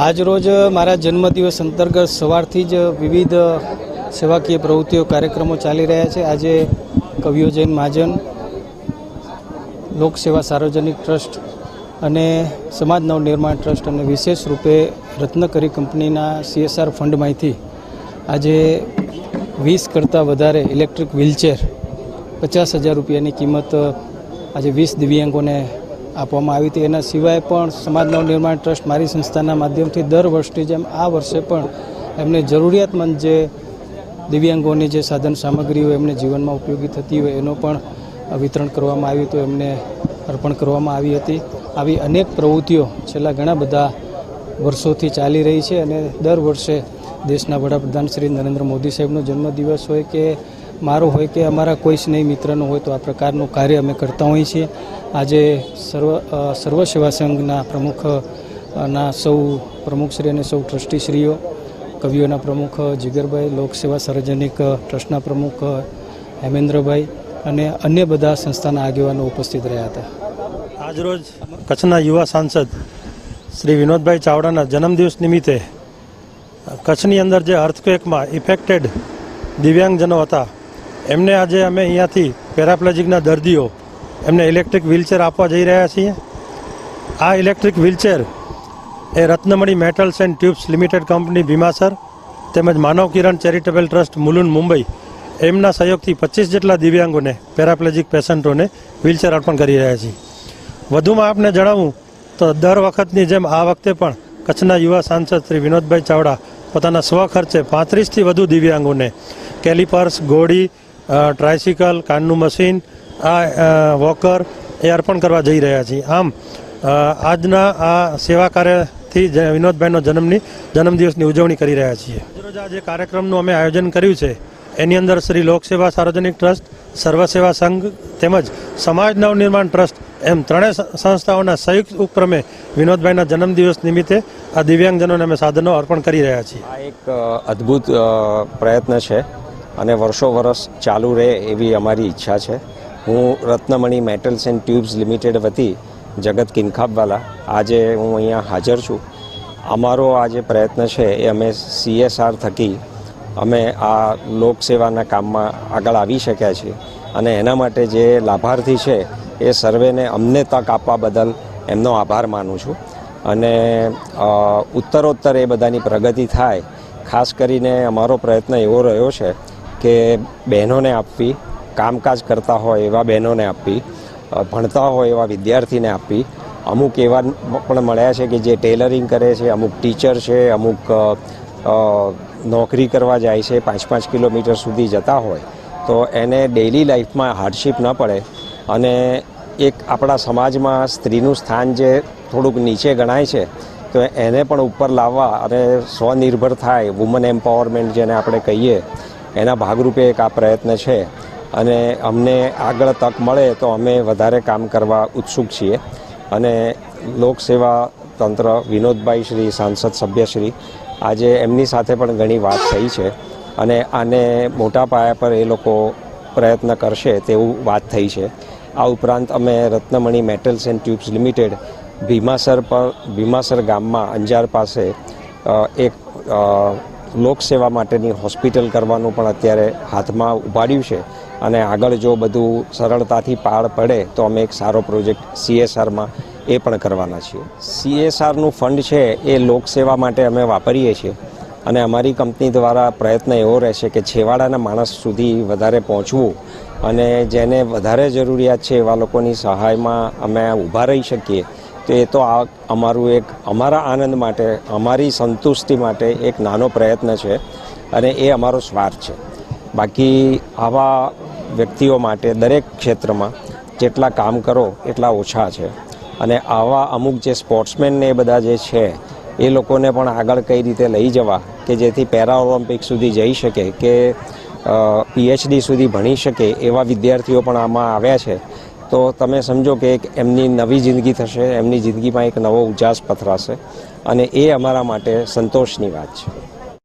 આજ રોજ મારા જન્મદિવસ અંતર્ગત સવારથી જ વિવિધ સેવાકીય પ્રવૃત્તિઓ કાર્યક્રમો ચાલી રહ્યા છે. આજે કવિઓ જૈન મહાજન, લોકસેવા સાર્વજનિક ટ્રસ્ટ અને સમાજ નવનિર્માણ ટ્રસ્ટ અને વિશેષ રૂપે રત્નકરી કંપનીના CSR ફંડમાંથી આજે 20 કરતાં વધારે ઇલેક્ટ્રિક વ્હીલચેર 50,000 રૂપિયાની કિંમત આજે 20 દિવ્યાંગોને આપવામાં આવી હતી. એના સિવાય પણ સમાજ નવનિર્માણ ટ્રસ્ટ મારી સંસ્થાના માધ્યમથી દર વર્ષની જેમ આ વર્ષે પણ એમને જરૂરિયાતમંદ જે દિવ્યાંગોની જે સાધન સામગ્રીઓ એમને જીવનમાં ઉપયોગી થતી હોય એનો પણ વિતરણ કરવામાં આવ્યું હતું, એમને અર્પણ કરવામાં આવી હતી. આવી અનેક પ્રવૃત્તિઓ છેલ્લા ઘણા બધા વર્ષોથી ચાલી રહી છે અને દર વર્ષે દેશના વડાપ્રધાન શ્રી નરેન્દ્ર મોદી સાહેબનો જન્મદિવસ હોય કે મારો હોય કે અમારા કોઈ સ્નેહી મિત્રનો હોય તો આ પ્રકારનું કાર્ય અમે કરતા હોઈએ છીએ. આજે સર્વ સેવા સંઘના પ્રમુખના સૌ પ્રમુખશ્રી અને સૌ ટ્રસ્ટીશ્રીઓ, કવિઓના પ્રમુખ જીગરભાઈ, લોકસેવા સાર્વજનિક ટ્રસ્ટના પ્રમુખ હેમેન્દ્રભાઈ અને અન્ય બધા સંસ્થાના આગેવાનો ઉપસ્થિત રહ્યા હતા. આજરોજ કચ્છના યુવા સાંસદ શ્રી વિનોદભાઈ ચાવડાના જન્મદિવસ નિમિત્તે કચ્છની અંદર જે અર્થક્વેકમાં ઇફેક્ટેડ દિવ્યાંગજનો હતા એમને આજે અમે અહીંયાથી પેરાપ્લેજિકના દર્દીઓ એમને ઇલેક્ટ્રિક વ્હીલચેર આપવા જઈ રહ્યા છીએ. આ ઇલેક્ટ્રિક વ્હીલચેર એ Ratnamani Metals and Tubes Limited company Bhimasar તેમજ માનવ કિરણ ચેરિટેબલ ટ્રસ્ટ મુલુંડ મુંબઈ એમના સહયોગથી 25 જેટલા દિવ્યાંગોને પેરાપ્લેજિક પેશન્ટોને વ્હીલચેર અર્પણ કરી રહ્યા છીએ. વધુમાં આપને જણાવું તો દર વખતની જેમ આ વખતે પણ કચ્છના યુવા સાંસદ શ્રી વિનોદભાઈ ચાવડા પોતાના સ્વખર્ચે 35થી વધુ દિવ્યાંગોને કેલિપર્સ, ઘોડી, ટ્રાયસિકલ, કાનનું મશીન, વોકર એ અર્પણ કરવા જઈ રહ્યા છીએ. આમ આજના આ સેવા કાર્યથી વિનોદભાઈનો જન્મદિવસની ઉજવણી કરી રહ્યા છીએ. રોજ આ જે કાર્યક્રમનું અમે આયોજન કર્યું છે એની અંદર શ્રી લોકસેવા સાર્વજનિક ટ્રસ્ટ, સર્વસેવા સંઘ તેમજ સમાજ નવનિર્માણ ટ્રસ્ટ એમ ત્રણેય સંસ્થાઓના સંયુક્ત ઉપક્રમે વિનોદભાઈના જન્મદિવસ નિમિત્તે આ દિવ્યાંગજનોને અમે સાધનો અર્પણ કરી રહ્યા છીએ. આ એક અદ્ભુત પ્રયત્ન છે અને વર્ષો વર્ષ ચાલુ રહે એવી અમારી ઈચ્છા છે. હું રત્નમણી મેટલ્સ એન્ડ ટ્યુબ્સ લિમિટેડ વતી જગત કિનખાબવાલા આજે હું અહીંયા હાજર છું. અમારો આ જે પ્રયત્ન છે એ અમે CSR થકી અમે આ લોકસેવાના કામમાં આગળ આવી શક્યા છીએ અને એના માટે જે લાભાર્થી છે એ સર્વેને અમને તક આપવા બદલ એમનો આભાર માનું છું અને ઉત્તરોત્તર એ બધાની પ્રગતિ થાય. ખાસ કરીને અમારો પ્રયત્ન એવો રહ્યો છે કે બહેનોને આપવી, કામકાજ કરતા હોય એવા બહેનોને આપવી, ભણતા હોય એવા વિદ્યાર્થીને આપવી. અમુક એવા પણ મળ્યા છે કે જે ટેલરિંગ કરે છે, અમુક ટીચર છે, અમુક નોકરી કરવા જાય છે, 5-5 કિલોમીટર સુધી જતા હોય તો એને ડેઇલી લાઈફમાં હાર્ડશીપ ન પડે અને એક આપણા સમાજમાં સ્ત્રીનું સ્થાન જે થોડુંક નીચે ગણાય છે તો એને પણ ઉપર લાવવા અને સ્વનિર્ભર થાય, વુમન એમ્પાવરમેન્ટ જેને આપણે કહીએ એના ભાગરૂપે એક આ પ્રયત્ન છે અને અમને આગળ તક મળે તો અમે વધારે કામ કરવા ઉત્સુક છીએ. અને લોકસેવા તંત્ર વિનોદભાઈ શ્રી સાંસદ સભ્યશ્રી આજે એમની સાથે પણ ઘણી વાત થઈ છે અને આને મોટા પાયા પર એ લોકો પ્રયત્ન કરશે તેવું વાત થઈ છે. આ ઉપરાંત અમે Ratnamani Metals and Tubes Limited Bhimasar ગામમાં અંજાર પાસે એક લોકસેવા માટેની હોસ્પિટલ કરવાનું પણ અત્યારે હાથમાં ઉપાડ્યું છે અને આગળ જો બધું સરળતાથી પાર પડે તો અમે એક સારો પ્રોજેક્ટ CSRમાં એ પણ કરવાના છીએ. CSRનું ફંડ છે એ લોકસેવા માટે અમે વાપરીએ છીએ અને અમારી કંપની દ્વારા પ્રયત્ન એવો રહેશે કે છેવાડાના માણસ સુધી વધારે પહોંચવું અને જેને વધારે જરૂરિયાત છે એવા લોકોની સહાયમાં અમે ઊભા રહી શકીએ તો એ તો અમારું એક અમારા આનંદ માટે, અમારી સંતુષ્ટિ માટે એક નાનો પ્રયત્ન છે અને એ અમારો સ્વાર્થ છે. બાકી આવા વ્યક્તિઓ માટે દરેક ક્ષેત્રમાં જેટલા કામ કરો એટલા ઓછા છે અને આવા અમુક જે સ્પોર્ટ્સમેન ને એ બધા જે છે એ લોકોને પણ આગળ કઈ રીતે લઈ જવા કે જેથી પેરા ઓલિમ્પિક સુધી જઈ શકે કે PhD સુધી ભણી શકે એવા વિદ્યાર્થીઓ પણ આમાં આવ્યા છે તો તમે સમજો કે એક એમની નવી જિંદગી થશે, એમની જિંદગીમાં એક નવો ઉજાસ પથરાશે અને એ અમારા માટે સંતોષની વાત છે.